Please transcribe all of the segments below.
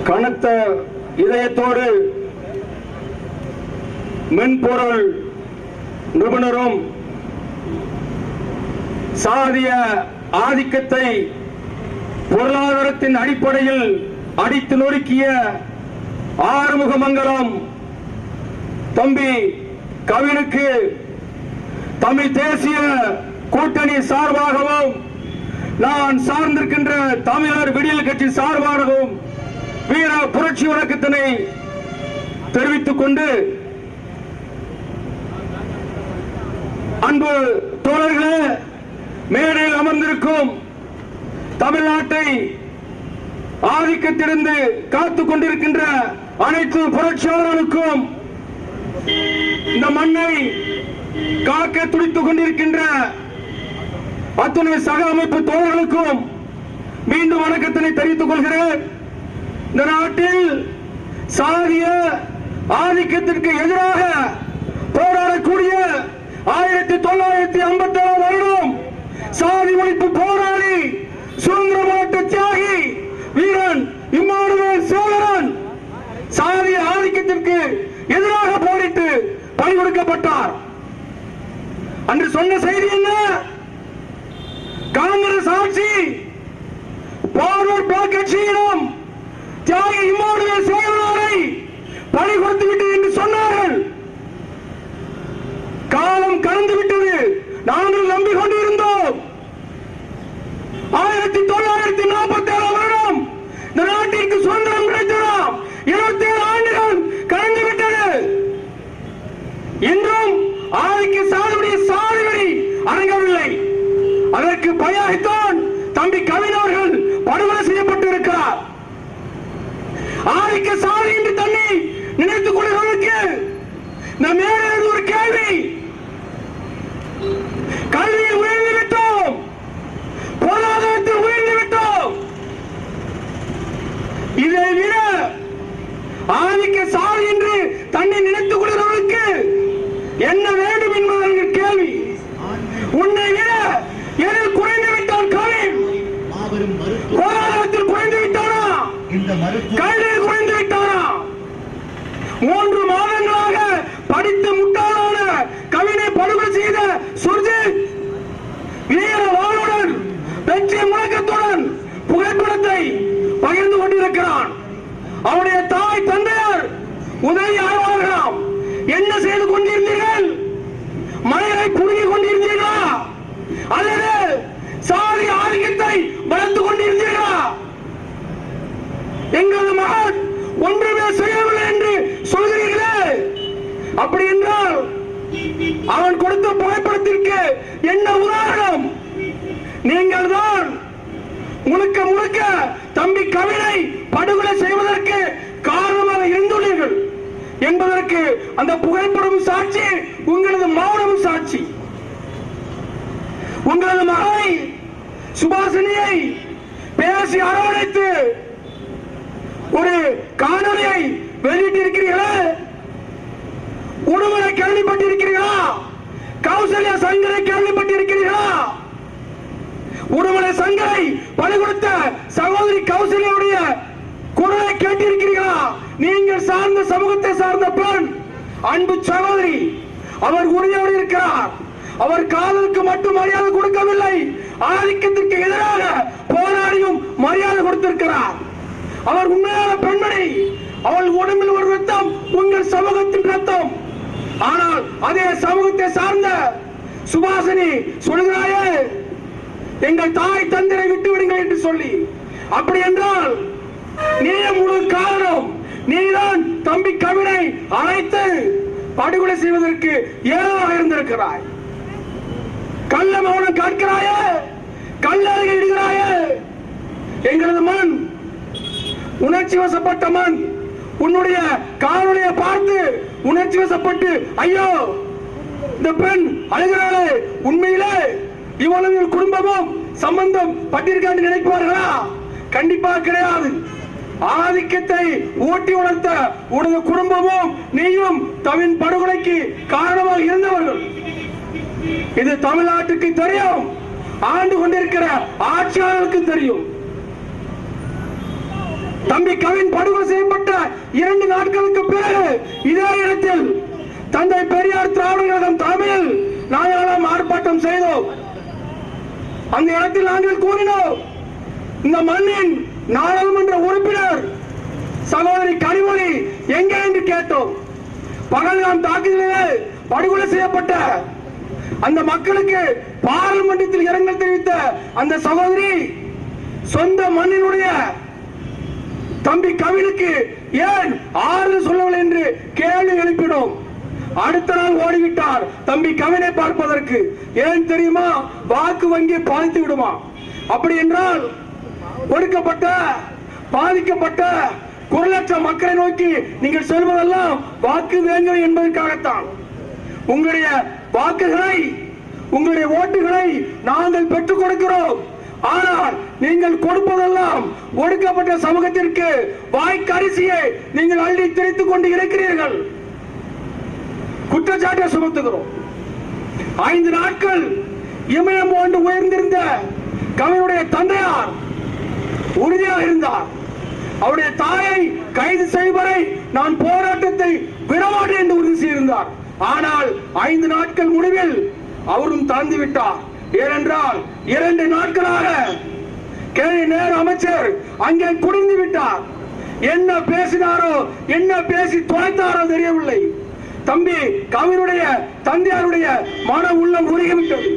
கனத்த இதயத்தோடு மென்பொருள் நிபுணரும் சாதிய ஆதிக்கத்தை பொருளாதாரத்தின் அடிப்படையில் அடித்து நொறுக்கிய ஆறுமுகமங்கலம் தம்பி கவினுக்கு தமிழ் தேசிய கூட்டணி சார்பாகவும் நான் சார்ந்திருக்கின்ற தமிழர் விடியல் கட்சி சார்பாகவும் வீர புரட்சி வணக்கத்தினை தெரிவித்துக் கொண்டு, அன்பு தோழர்களே, மேடையில் அமர்ந்திருக்கும் தமிழ்நாட்டை ஆதிக்கத்திலிருந்து காத்துக் கொண்டிருக்கின்ற அனைத்து புரட்சியாளர்களுக்கும், இந்த மண்ணை காக்க துடித்துக் கொண்டிருக்கின்ற அத்துணை சக அமைப்பு தோழர்களுக்கும் மீண்டும் வணக்கத்தினை தெரிவித்துக் கொள்கிறேன். இந்த நாட்டில் சாதிய ஆதிக்கத்திற்கு எதிராக போராடக்கூடிய 1957 வருடம் சாதி ஒழிப்பு போராளி சுதந்திர போராட்ட தியாகி வீரன் இம்மானுவேல் சேகரன் சாதிய ஆதிக்கத்திற்கு எதிராக போரிட்டு பணி கொடுக்கப்பட்டார். அன்று சொன்ன செய்தி என்ன? காங்கிரஸ் ஆட்சி பார்வர்ட் பிளாக் கட்சியிடம் தியாகி இம்மானுவேல் சேகரனை பணி கொடுத்து விட்டது என்று சொன்னார்கள். காலம் கடந்து விட்டது. நாங்கள் நம்பிக்கொண்டிருந்தோம். 1947 வருடம் இந்த நாட்டிற்கு சுதந்திரம் கிடைத்ததாம். 27 ஆண்டுகள் கடந்து விட்டது. இன்றும் ஆதிக்க சாதியுடைய சாதிவரி அடங்கவில்லை. அதற்கு பயாய்த்தான் தம்பி கவின் அவர்கள் படுகொலை செய்யப்பட்டு இருக்கிறார். ஆதிக்க சாதி என்று தன்னை நினைத்துக் கொள்வதற்கு நம் மேலிருந்து ஒரு கேள்வி. கல்வியில் உயர்ந்து விட்டோம், பொருளாதாரத்தில் உயர்ந்து விட்டோம். இதை விட ஆதிக்க சாதி என்று தன்னை நினைத்துக் கொள்கிறவர்களுக்கு என்ன வேண்டும் என்பது கேள்வி. உன்னை விட எதில் குறைந்து விட்டான் கவின்? பொருளாதாரத்தில் குறைந்து விட்டானா? கல்வியில் குறைந்து விட்டானா? 3 மாதங்களாக படித்து முட்டாளான கவினை படுகொலை செய்த சுர்ஜித் வீர வாளுடன் வெற்றி முழக்கத்துடன் புகைப்படத்தை பகிர்ந்து கொண்டிருக்கிறான். அவருடைய தாய் தந்தையர் உதவி ஆய்வாளர்களாம். என்ன செய்து கொண்டிருந்தீர்கள்? மலையை புடுங்கிக் கொண்டிருந்தீர்களா அல்லது சாதி ஆதிக்கத்தை வளர்த்துக் கொண்டிருந்தீர்களா? எங்களது மகன் ஒன்றுமே செய்யவில்லை என்று சொல்கிறீர்களே, அப்படி என்றால் அவன் கொடுத்த புகைப்படத்திற்கு என்ன உதாரணம்? நீங்கள் தான் முழுக்க முழுக்க தம்பி கவினை படுகொலை செய்வதற்கு காரணமாக இருந்துள்ளீர்கள் என்பதற்கு அந்த புகைப்படம் சாட்சி, உங்களது மௌனம் சாட்சி. உங்களது மகளை சுபாஷினியை பேசி அரவணைத்து ஒரு காணொலியை வெளியிட்டிருக்கிறீர்களே, உடுமலை கேள்விப்பட்டிருக்கிறீர்களா? கௌசல்யா சங்கரை கேள்விப்பட்டிருக்கிறீர்களா? உடுமலை சங்கரை பலி கொடுத்த சகோதரி கௌசல்யாவுடைய குரலை கேட்டிருக்கிறீர்களா? நீங்கள் சார்ந்த சமூகத்தை சார்ந்த பெண், அன்பு சகோதரி, அவர் உறுதியோடு இருக்கிறார். அவர் காதலுக்கு மட்டும் மரியாதை கொடுக்கவில்லை, ஆதிக்கத்திற்கு எதிராக போராடியும் மரியாதை கொடுத்திருக்கிறார். அவர் உண்மையான பெண்மணி. அவள் உடம்பில் ஒரு ரத்தம் உங்கள் சமூகத்தின் ரத்தம். ஆனால் அதே சமூகத்தை சார்ந்த சுபாஷினி சொல்கிறாயே, எங்கள் தாய் தந்தையை விட்டு விடுங்கள் என்று சொல்லி. அப்படி என்றால் நீ முழு காரணம். நீதான் தம்பி கவினை அழைத்து படுகொலை செய்வதற்கு ஏதுவாக இருந்திருக்கிறாய். கள்ள மௌனம் கேட்கிறாயே, கல்லறையை இடுகிறாயே. எங்களது மண் உணர்ச்சி வசப்பட்ட மண். உன்னுடைய காணொலியை பார்த்து உணர்ச்சி வசப்பட்டு ஐயோ இந்த பெண் அழுகிறாளே, உண்மையிலே இவ்வளவு குடும்பமும் சம்பந்தம் பட்டிருக்கான்னு நினைப்பார்களா? கண்டிப்பாக கிடையாது. ஆதிக்கத்தை ஊட்டி வளர்த்த உனது குடும்பமும் நீயும் தமிழ் படுகொலைக்கு காரணமாக இருந்தவர்கள். இது தமிழ்நாட்டுக்கு தெரியும். ஆண்டு கொண்டிருக்கிற ஆட்சியாளருக்கு தெரியும். தம்பி கவின் படுகொலை செய்யப்பட்ட 2 நாட்களுக்கு பிறகு இதே இடத்தில் தந்தை பெரியார் திராவிட கழகம் தலைமையில் நாங்கள் ஆர்ப்பாட்டம் செய்தோம். அந்த இடத்தில் நாங்கள் கூறினோம், இந்த மண்ணின் நாடாளுமன்ற உறுப்பினர் சகோதரி கனிமொழி எங்கே என்று கேட்டோம். பகல்காம் தாக்குதலில் படுகொலை செய்யப்பட்ட அந்த மக்களுக்கு பாராளுமன்றத்தில் இரங்கல் தெரிவித்த அந்த சகோதரி சொந்த மண்ணினுடைய தம்பி கவினுக்கு ஏன் ஆறுதல் சொல்லவில்லை என்று கேள்வி எழுப்பினோம். அடுத்த நாள் ஓடிவிட்டார் தம்பி கவினை பார்ப்பதற்கு. ஏன் தெரியுமா? வாக்கு வங்கி பாதித்து விடுமா. அப்படி என்றால் ஒடுக்கப்பட்ட பாதிக்கப்பட்ட குரலற்ற மக்களை நோக்கி நீங்கள் சொல்வதெல்லாம் வாக்கு வேங்க என்பதற்காகத்தான். உங்களுடைய வாக்குகளை, உங்களுடைய ஓட்டுகளை நாங்கள் பெற்றுக் கொடுக்கிறோம். ஆனால் நீங்கள் கொடுப்பதெல்லாம் ஒடுக்கப்பட்ட சமூகத்திற்கு வாய்க்கரிசியை நீங்கள் அள்ளி திரித்துக் கொண்டு இருக்கிறீர்கள். குற்றச்சாட்டை சுமத்துகிறோம். 5 நாட்கள் இமயம் போன்று உயர்ந்திருந்த கவினுடைய தந்தையார் உறுதியாக இருந்தார். அவருடைய தாயை கைது செய்வதை நான் போராட்டத்தை விடமாட்டேன் என்று உறுதி செய்திருந்தார். ஆனால் 5 நாட்கள் முடிவில் அவரும் தந்து விட்டார். ஏனென்றால் 2 நாட்களாக கேள்வி நேர அமைச்சர் அங்கே குடிந்து விட்டார். என்ன பேசினாரோ, என்ன பேசி தொலைத்தாரோ தெரியவில்லை. தம்பி கவினுடைய தந்தையாருடைய மன உள்ளம் உருகிவிட்டது.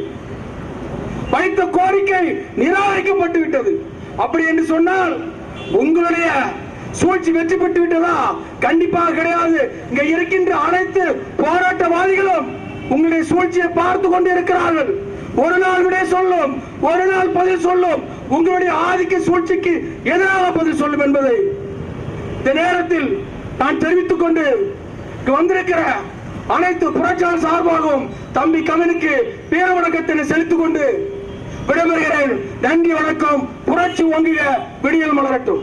வைத்த கோரிக்கை நிராகரிக்கப்பட்டு விட்டது. அப்படி என்று சொன்னால் உங்களுடைய சூழ்ச்சி வெற்றி பெற்று விட்டதா? கண்டிப்பாக கிடையாது. இங்க இருக்கின்ற அனைத்து போராட்டவாதிகளும் உங்களுடைய சூழ்ச்சியை பார்த்து கொண்டிருக்கிறார்கள். ஒரு நாள் விட சொல்லும், ஒரு நாள் பதில் சொல்லும். உங்களுடைய ஆதிக்க சூழ்ச்சிக்கு எதிராக பதில் சொல்லும் என்பதை இந்த நேரத்தில் நான் தெரிவித்துக் கொண்டு வந்திருக்கிற அனைத்து புரட்சியாளர் சார்பாகவும் தம்பி கவினுக்கு வீர வணக்கத்தினை செலுத்திக் கொண்டு விடைபெறுகிறேன். நன்றி, வணக்கம். புரட்சி ஓங்குக, விடியல் மலரட்டும்.